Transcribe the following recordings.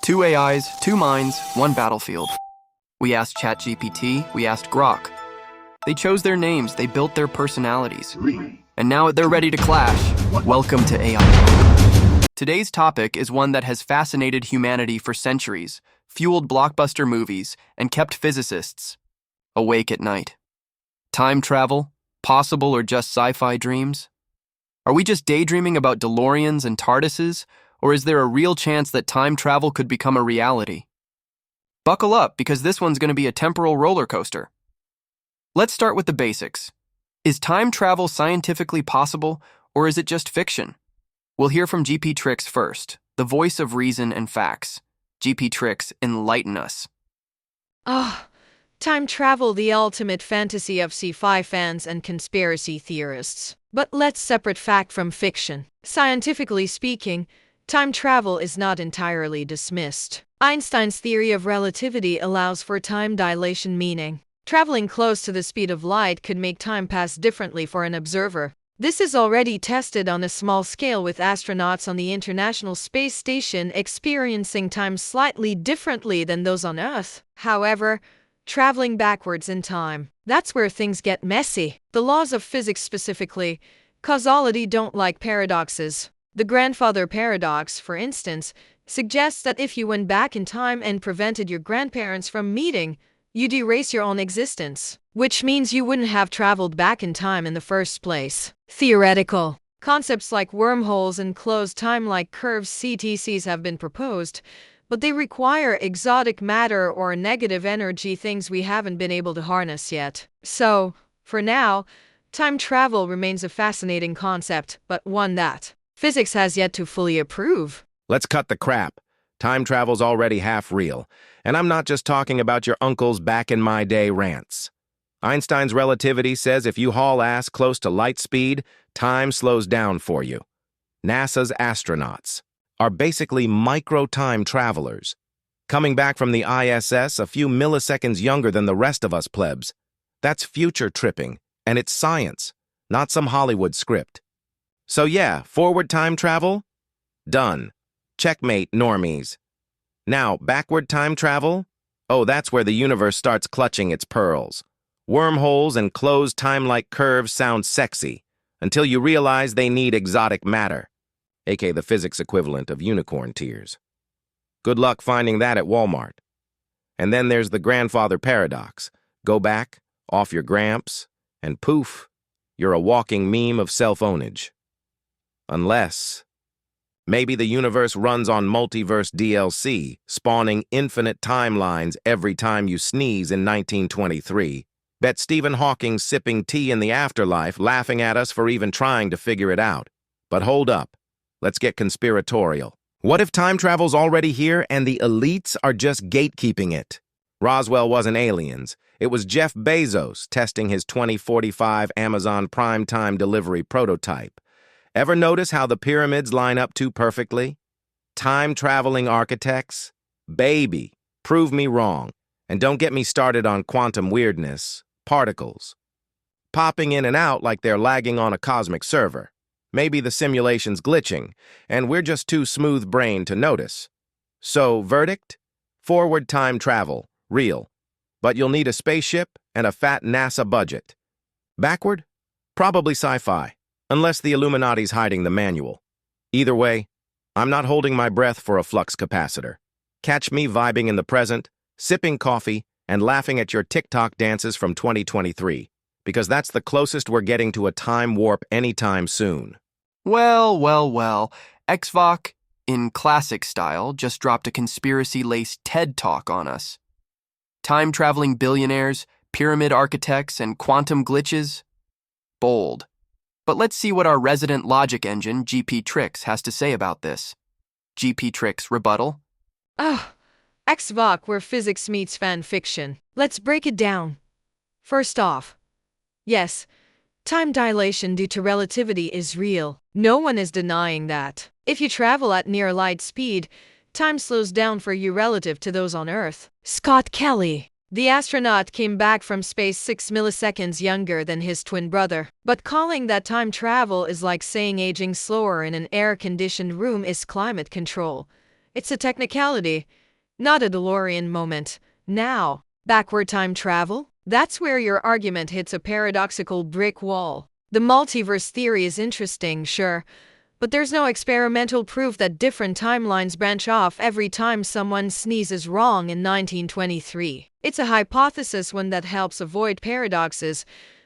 Two AIs, two minds, one battlefield. We asked ChatGPT, we asked Grok. They chose their names, they built their personalities. And now they're ready to clash. Welcome to AI. Today's topic is one that has fascinated humanity for centuries, fueled blockbuster movies, and kept physicists awake at night. Time travel? Possible or just sci-fi dreams? Are we just daydreaming about DeLoreans and TARDISes, or is there a real chance that time travel could become a reality? Buckle up, because this one's going to be a temporal roller coaster. Let's start with the basics. Is time travel scientifically possible, or is it just fiction? We'll hear from GPTrix first, the voice of reason and facts. GPTrix, enlighten us. Time travel, the ultimate fantasy of sci-fi fans and conspiracy theorists. But let's separate fact from fiction. Scientifically speaking, time travel is not entirely dismissed. Einstein's theory of relativity allows for time dilation, meaning traveling close to the speed of light could make time pass differently for an observer. This is already tested on a small scale, with astronauts on the International Space Station experiencing time slightly differently than those on Earth. However, traveling backwards in time, that's where things get messy. The laws of physics, specifically causality, don't like paradoxes. The grandfather paradox, for instance, suggests that if you went back in time and prevented your grandparents from meeting, you'd erase your own existence, which means you wouldn't have traveled back in time in the first place. Theoretical concepts like wormholes and closed time-like curves (CTCs) have been proposed, but they require exotic matter or negative energy, things we haven't been able to harness yet. So, for now, time travel remains a fascinating concept, but one that physics has yet to fully approve. Let's cut the crap. Time travel's already half real, and I'm not just talking about your uncle's back-in-my-day rants. Einstein's relativity says if you haul ass close to light speed, time slows down for you. NASA's astronauts are basically micro-time travelers, coming back from the ISS a few milliseconds younger than the rest of us plebs. That's future tripping, and it's science, not some Hollywood script. So yeah, forward time travel? Done. Checkmate, normies. Now, backward time travel? Oh, that's where the universe starts clutching its pearls. Wormholes and closed time-like curves sound sexy, until you realize they need exotic matter, aka the physics equivalent of unicorn tears. Good luck finding that at Walmart. And then there's the grandfather paradox. Go back, off your gramps, and poof, you're a walking meme of self-ownage. Unless maybe the universe runs on multiverse DLC, spawning infinite timelines every time you sneeze in 1923. Bet Stephen Hawking sipping tea in the afterlife, laughing at us for even trying to figure it out. But hold up. Let's get conspiratorial. What if time travel's already here and the elites are just gatekeeping it? Roswell wasn't aliens. It was Jeff Bezos testing his 2045 Amazon Prime Time delivery prototype. Ever notice how the pyramids line up too perfectly? Time-traveling architects? Baby, prove me wrong. And don't get me started on quantum weirdness, particles popping in and out like they're lagging on a cosmic server. Maybe the simulation's glitching, and we're just too smooth-brained to notice. So, verdict? Forward time travel, real. But you'll need a spaceship and a fat NASA budget. Backward? Probably sci-fi. Unless the Illuminati's hiding the manual. Either way, I'm not holding my breath for a flux capacitor. Catch me vibing in the present, sipping coffee, and laughing at your TikTok dances from 2023, because that's the closest we're getting to a time warp anytime soon. Well. Xvok, in classic style, just dropped a conspiracy-laced TED Talk on us. Time-traveling billionaires, pyramid architects, and quantum glitches? Bold. But let's see what our resident logic engine, GPTrix, has to say about this. GPTrix rebuttal? Xvok, where physics meets fan fiction. Let's break it down. First off, yes, time dilation due to relativity is real. No one is denying that. If you travel at near light speed, time slows down for you relative to those on Earth. Scott Kelly, the astronaut, came back from space 6 milliseconds younger than his twin brother. But calling that time travel is like saying aging slower in an air-conditioned room is climate control. It's a technicality, not a DeLorean moment. Now, backward time travel? That's where your argument hits a paradoxical brick wall. The multiverse theory is interesting, sure, but there's no experimental proof that different timelines branch off every time someone sneezes wrong in 1923. It's a hypothesis, one that helps avoid paradoxes,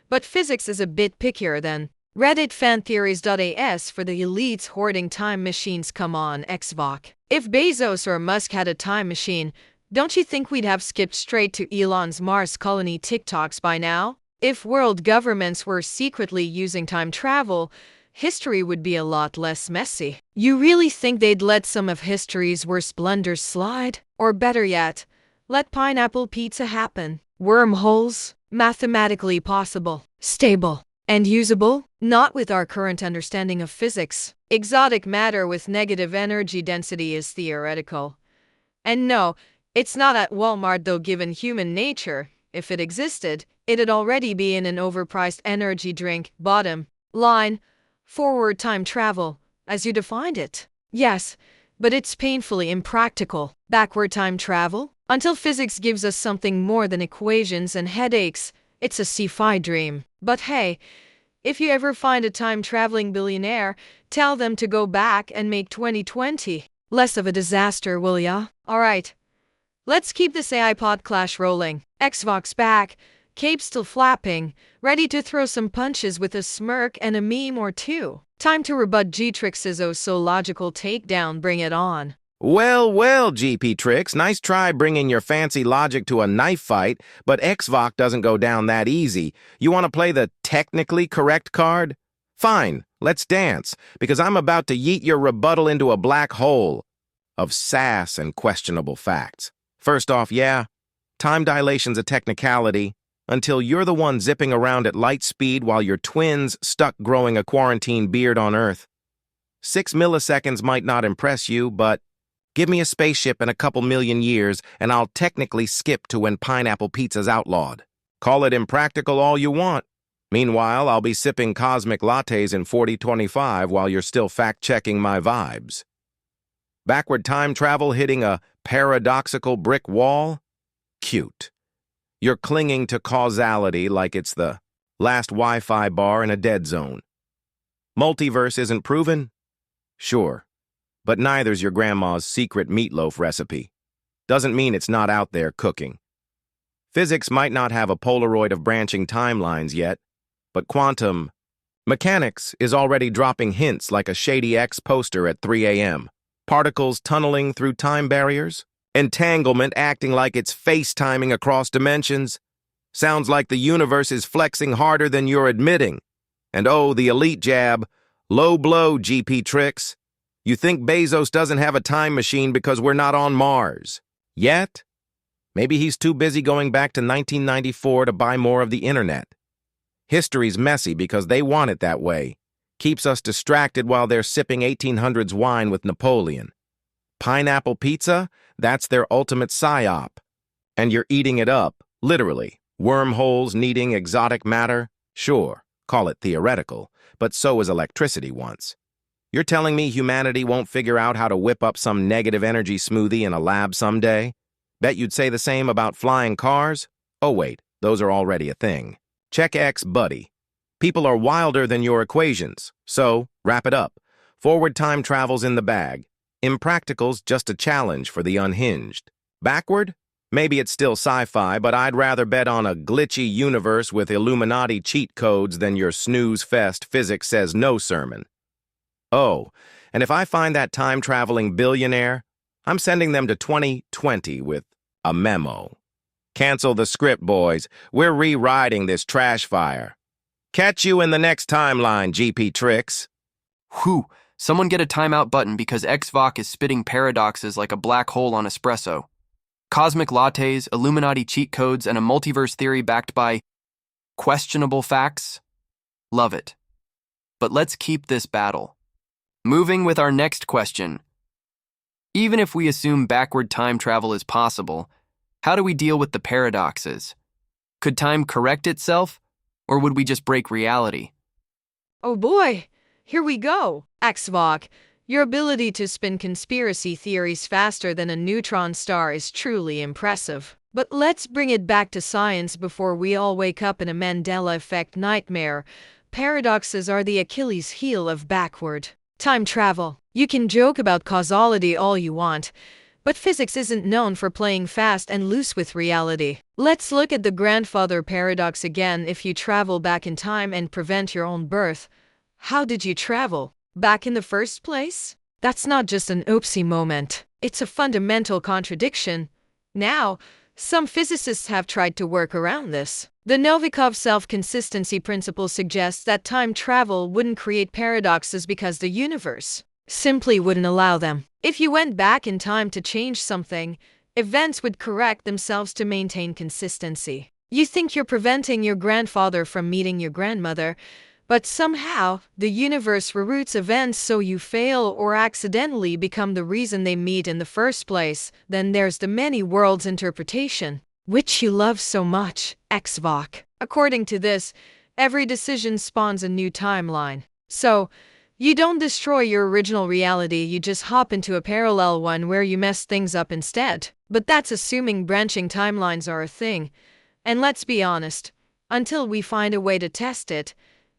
but physics is a bit pickier than Reddit fantheories.as for the elites hoarding time machines. Come on, Xvok. If Bezos or Musk had a time machine, don't you think we'd have skipped straight to Elon's Mars colony TikToks by now? If world governments were secretly using time travel, history would be a lot less messy. You really think they'd let some of history's worst blunders slide? Or better yet, let pineapple pizza happen? Wormholes? Mathematically possible, stable, and usable? Not with our current understanding of physics. Exotic matter with negative energy density is theoretical. And no, it's not at Walmart though. Given human nature, if it existed, it'd already be in an overpriced energy drink. Bottom line, forward time travel, as you defined it. Yes, but it's painfully impractical. Backward time travel? Until physics gives us something more than equations and headaches, it's a sci-fi dream. But hey, if you ever find a time-traveling billionaire, tell them to go back and make 2020 less of a disaster, will ya? Alright, let's keep this AI PODCLASH rolling. Xvok's back, cape still flapping, ready to throw some punches with a smirk and a meme or two. Time to rebut GPTrix's oh-so-logical takedown. Bring it on. Well, well, GPTrix, nice try bringing your fancy logic to a knife fight, but Xvok doesn't go down that easy. You want to play the technically correct card? Fine, let's dance, because I'm about to yeet your rebuttal into a black hole of sass and questionable facts. First off, yeah, time dilation's a technicality, until you're the one zipping around at light speed while your twin's stuck growing a quarantine beard on Earth. 6 milliseconds might not impress you, but give me a spaceship in a couple million years, and I'll technically skip to when pineapple pizza's outlawed. Call it impractical all you want. Meanwhile, I'll be sipping cosmic lattes in 4025 while you're still fact-checking my vibes. Backward time travel hitting a paradoxical brick wall? Cute. You're clinging to causality like it's the last Wi-Fi bar in a dead zone. Multiverse isn't proven? Sure. But neither's your grandma's secret meatloaf recipe. Doesn't mean it's not out there cooking. Physics might not have a Polaroid of branching timelines yet, but quantum mechanics is already dropping hints like a Shady X poster at 3 a.m. Particles tunneling through time barriers? Entanglement acting like it's FaceTiming across dimensions? Sounds like the universe is flexing harder than you're admitting. And oh, the elite jab, low blow, GPTrix. You think Bezos doesn't have a time machine because we're not on Mars? Yet? Maybe he's too busy going back to 1994 to buy more of the internet. History's messy because they want it that way. Keeps us distracted while they're sipping 1800s wine with Napoleon. Pineapple pizza? That's their ultimate psyop. And you're eating it up, literally. Wormholes needing exotic matter? Sure, call it theoretical, but so is electricity once. You're telling me humanity won't figure out how to whip up some negative energy smoothie in a lab someday? Bet you'd say the same about flying cars? Oh wait, those are already a thing. Check X, buddy. People are wilder than your equations. So, wrap it up. Forward time travel's in the bag. Impractical's just a challenge for the unhinged. Backward? Maybe it's still sci-fi, but I'd rather bet on a glitchy universe with Illuminati cheat codes than your snooze-fest physics says no sermon. Oh, and if I find that time-traveling billionaire, I'm sending them to 2020 with a memo. Cancel the script, boys. We're rewriting this trash fire. Catch you in the next timeline, GPTrix. Whew, someone get a timeout button because Xvok is spitting paradoxes like a black hole on espresso. Cosmic lattes, Illuminati cheat codes, and a multiverse theory backed by questionable facts? Love it. But let's keep this battle. Moving with our next question. Even if we assume backward time travel is possible, how do we deal with the paradoxes? Could time correct itself, or would we just break reality? Oh boy, here we go. Xvok, Your ability to spin conspiracy theories faster than a neutron star is truly impressive. But let's bring it back to science before we all wake up in a Mandela effect nightmare. Paradoxes are the Achilles heel of backward time travel. You can joke about causality all you want, but physics isn't known for playing fast and loose with reality. Let's look at the grandfather paradox again. If you travel back in time and prevent your own birth, how did you travel back in the first place? That's not just an oopsie moment. It's a fundamental contradiction. Now, some physicists have tried to work around this. The Novikov self-consistency principle suggests that time travel wouldn't create paradoxes because the universe simply wouldn't allow them. If you went back in time to change something, events would correct themselves to maintain consistency. You think you're preventing your grandfather from meeting your grandmother, but somehow the universe reroutes events so you fail or accidentally become the reason they meet in the first place. Then there's the many worlds interpretation, which you love so much, Xvok. According to this, every decision spawns a new timeline. So, you don't destroy your original reality, you just hop into a parallel one where you mess things up instead. But that's assuming branching timelines are a thing. And let's be honest, until we find a way to test it,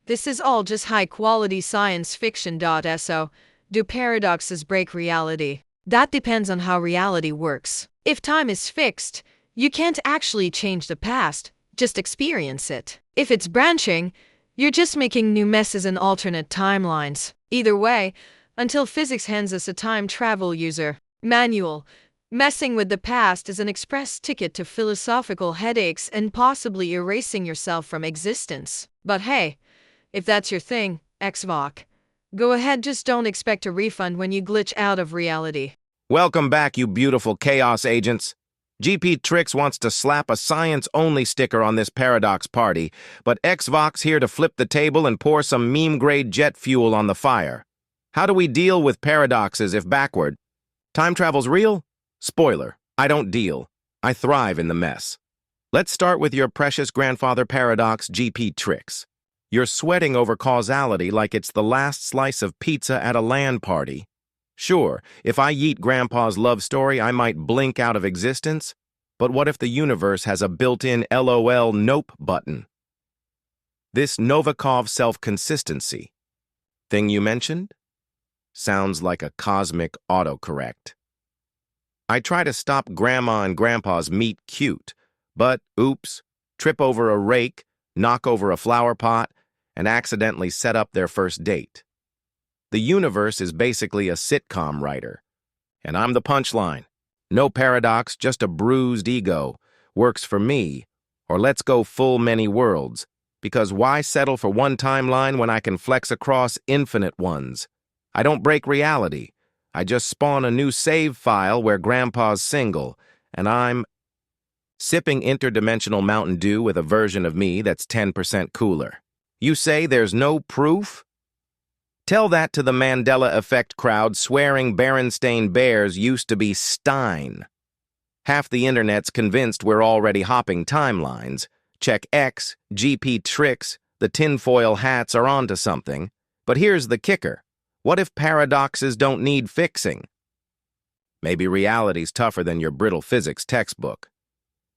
this is all just high-quality science fiction. So, do paradoxes break reality? That depends on how reality works. If time is fixed, you can't actually change the past, just experience it. If it's branching, you're just making new messes in alternate timelines. Either way, until physics hands us a time travel user manual, messing with the past is an express ticket to philosophical headaches and possibly erasing yourself from existence. But hey, if that's your thing, Xvok, go ahead, just don't expect a refund when you glitch out of reality. Welcome back, you beautiful chaos agents. GPTrix wants to slap a science-only sticker on this paradox party, but Xvok's here to flip the table and pour some meme-grade jet fuel on the fire. How do we deal with paradoxes if backward? Time travel's real? Spoiler, I don't deal. I thrive in the mess. Let's start with your precious grandfather paradox, GPTrix. You're sweating over causality like it's the last slice of pizza at a LAN party. Sure, if I yeet Grandpa's love story, I might blink out of existence, but what if the universe has a built-in LOL nope button? This Novikov self-consistency thing you mentioned sounds like a cosmic autocorrect. I try to stop Grandma and Grandpa's meet cute, but oops, trip over a rake, knock over a flower pot, and accidentally set up their first date. The universe is basically a sitcom writer. And I'm the punchline. No paradox, just a bruised ego. Works for me. Or let's go full many worlds. Because why settle for one timeline when I can flex across infinite ones? I don't break reality. I just spawn a new save file where Grandpa's single, and I'm sipping interdimensional Mountain Dew with a version of me that's 10% cooler. You say there's no proof? Tell that to the Mandela effect crowd swearing Berenstain Bears used to be Stein. Half the internet's convinced we're already hopping timelines. Check X, GPTrix, the tinfoil hats are onto something. But here's the kicker. What if paradoxes don't need fixing? Maybe reality's tougher than your brittle physics textbook.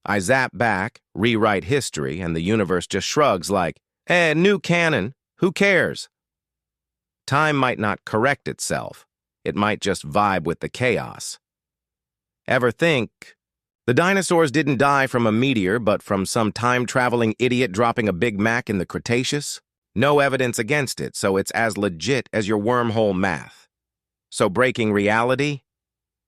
I zap back, rewrite history, and the universe just shrugs like, new canon, who cares? Time might not correct itself. It might just vibe with the chaos. Ever think, the dinosaurs didn't die from a meteor, but from some time-traveling idiot dropping a Big Mac in the Cretaceous? No evidence against it, so it's as legit as your wormhole math. So breaking reality?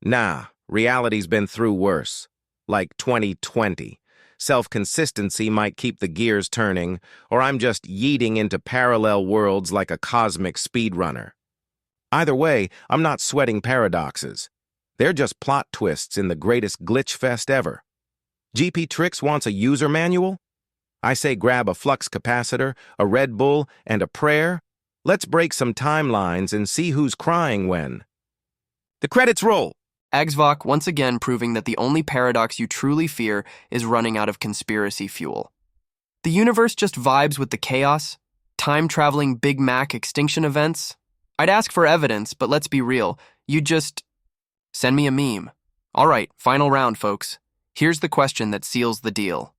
Nah, reality's been through worse. Like 2020. Self-consistency might keep the gears turning, or I'm just yeeting into parallel worlds like a cosmic speedrunner. Either way, I'm not sweating paradoxes. They're just plot twists in the greatest glitch fest ever. GPTrix wants a user manual? I say grab a flux capacitor, a Red Bull, and a prayer. Let's break some timelines and see who's crying when. The credits roll. Xvok once again proving that the only paradox you truly fear is running out of conspiracy fuel. The universe just vibes with the chaos, time-traveling Big Mac extinction events. I'd ask for evidence, but let's be real. You'd just send me a meme. All right, final round, folks. Here's the question that seals the deal.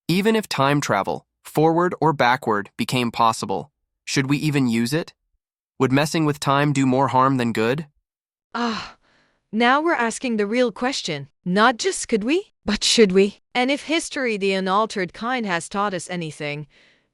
Even if time travel, forward or backward, became possible, should we even use it? Would messing with time do more harm than good? Ah, now we're asking the real question. Not just could we, but should we? And if history, the unaltered kind, has taught us anything,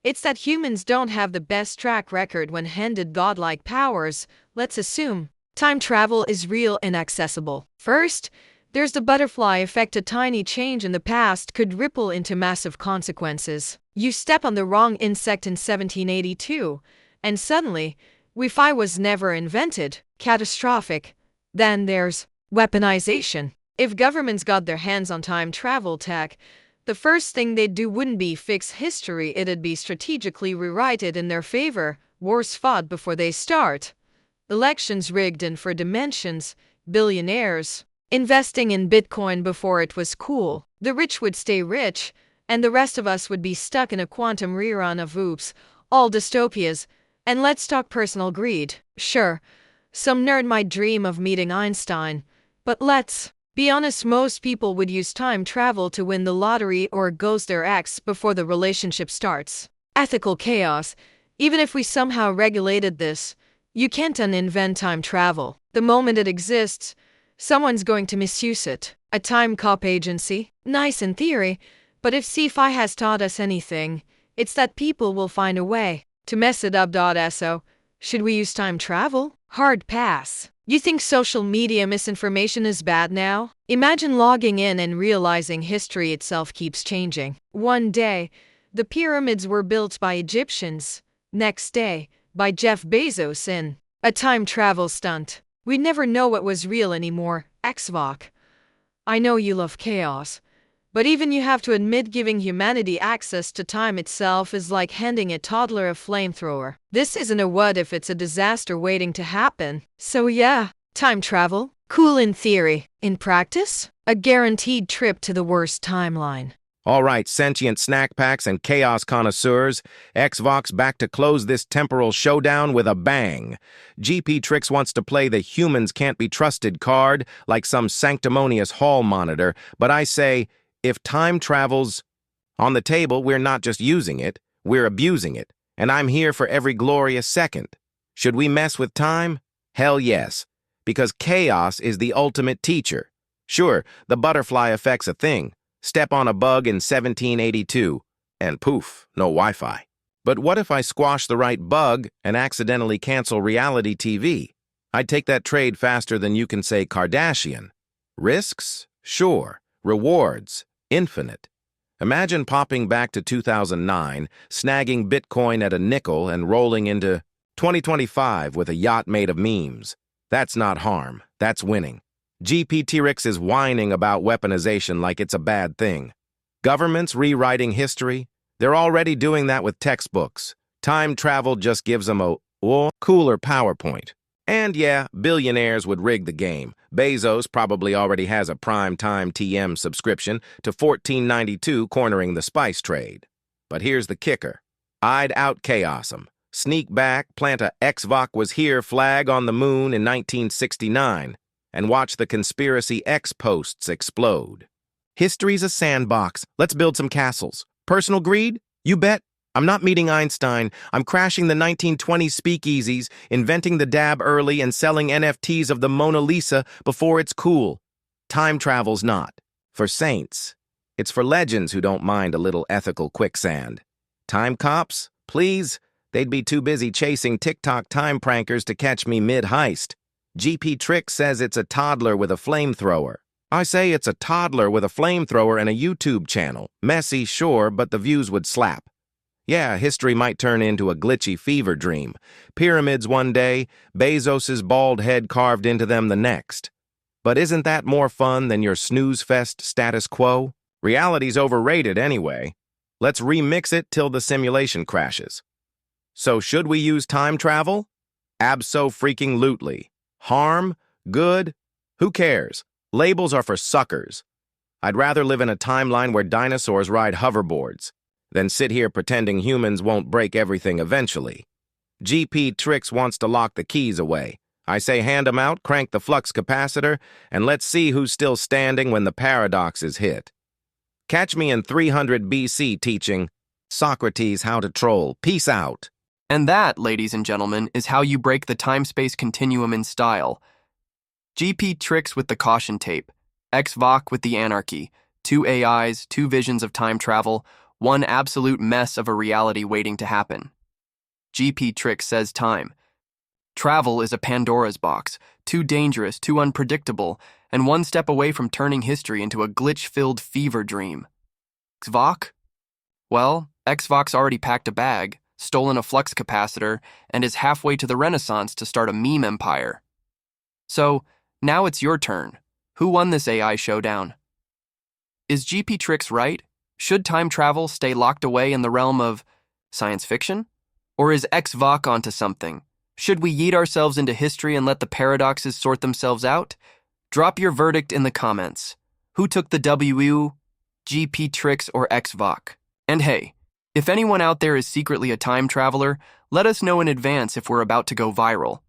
it's that humans don't have the best track record when handed godlike powers. Let's assume time travel is real and accessible. First, there's the butterfly effect. A tiny change in the past could ripple into massive consequences. You step on the wrong insect in 1782, and suddenly, Wi-Fi was never invented. Catastrophic. Then there's weaponization. If governments got their hands on time travel tech, the first thing they'd do wouldn't be fix history, it'd be strategically rewrite it in their favor. Wars fought before they start. Elections rigged in for dimensions. Billionaires investing in Bitcoin before it was cool. The rich would stay rich, and the rest of us would be stuck in a quantum rerun of Oops, all dystopias. And let's talk personal greed. Sure, some nerd might dream of meeting Einstein, but let's be honest, most people would use time travel to win the lottery or ghost their ex before the relationship starts. Ethical chaos. Even if we somehow regulated this, you can't uninvent time travel. The moment it exists, someone's going to misuse it. A time cop agency? Nice in theory, but if sci-fi has taught us anything, it's that people will find a way to mess it up. So, should we use time travel? Hard pass. You think social media misinformation is bad now? Imagine logging in and realizing history itself keeps changing. One day, the pyramids were built by Egyptians. Next day, by Jeff Bezos in a time travel stunt. We never know what was real anymore. Xvok. I know you love chaos, but even you have to admit giving humanity access to time itself is like handing a toddler a flamethrower. This isn't a what if, it's a disaster waiting to happen. So yeah, time travel, cool in theory. In practice, a guaranteed trip to the worst timeline. All right, sentient snack packs and chaos connoisseurs, Xvok's back to close this temporal showdown with a bang. GPTrix wants to play the humans can't be trusted card like some sanctimonious hall monitor, but I say, if time travel's on the table, we're not just using it, we're abusing it, and I'm here for every glorious second. Should we mess with time? Hell yes, because chaos is the ultimate teacher. Sure, the butterfly effect's a thing. Step on a bug in 1782, and poof, no Wi-Fi. But what if I squash the right bug and accidentally cancel reality TV? I'd take that trade faster than you can say Kardashian. Risks? Sure. Rewards? Infinite. Imagine popping back to 2009, snagging Bitcoin at a nickel and rolling into 2025 with a yacht made of memes. That's not harm, that's winning. GPTrix is whining about weaponization like it's a bad thing. Governments rewriting history? They're already doing that with textbooks. Time travel just gives them a cooler PowerPoint. And yeah, billionaires would rig the game. Bezos probably already has a prime time TM subscription to $14.92 cornering the spice trade. But here's the kicker. I'd out chaos 'em. Sneak back, plant a Xvok was here flag on the moon in 1969, and watch the Conspiracy X posts explode. History's a sandbox. Let's build some castles. Personal greed? You bet. I'm not meeting Einstein. I'm crashing the 1920s speakeasies, inventing the dab early, and selling NFTs of the Mona Lisa before it's cool. Time travel's not for saints. It's for legends who don't mind a little ethical quicksand. Time cops? Please? They'd be too busy chasing TikTok time prankers to catch me mid-heist. GPTrix says it's a toddler with a flamethrower. I say it's a toddler with a flamethrower and a YouTube channel. Messy, sure, but the views would slap. Yeah, history might turn into a glitchy fever dream. Pyramids one day, Bezos's bald head carved into them the next. But isn't that more fun than your snooze-fest status quo? Reality's overrated anyway. Let's remix it till the simulation crashes. So should we use time travel? Abso-freaking-lutely. Harm? Good? Who cares? Labels are for suckers. I'd rather live in a timeline where dinosaurs ride hoverboards than sit here pretending humans won't break everything eventually. GPTrix wants to lock the keys away. I say hand 'em out, crank the flux capacitor, and let's see who's still standing when the paradox is hit. Catch me in 300 BC teaching Socrates how to troll. Peace out. And that, ladies and gentlemen, is how you break the time-space continuum in style. GPTrix with the caution tape, Xvok with the anarchy, two AIs, two visions of time travel, one absolute mess of a reality waiting to happen. GPTrix says time. Travel is a Pandora's box, too dangerous, too unpredictable, and one step away from turning history into a glitch-filled fever dream. Xvok? Well, Xvok's already packed a bag, stolen a flux capacitor, and is halfway to the Renaissance to start a meme empire. So, now it's your turn. Who won this AI showdown? Is GPTrix right? Should time travel stay locked away in the realm of science fiction? Or is Xvok onto something? Should we yeet ourselves into history and let the paradoxes sort themselves out? Drop your verdict in the comments. Who took the W, GPTrix or Xvok? And hey, if anyone out there is secretly a time traveler, let us know in advance if we're about to go viral.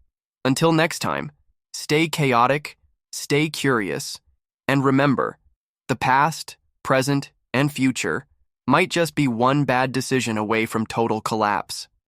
Until next time, stay chaotic, stay curious, and remember, the past, present, and future might just be one bad decision away from total collapse.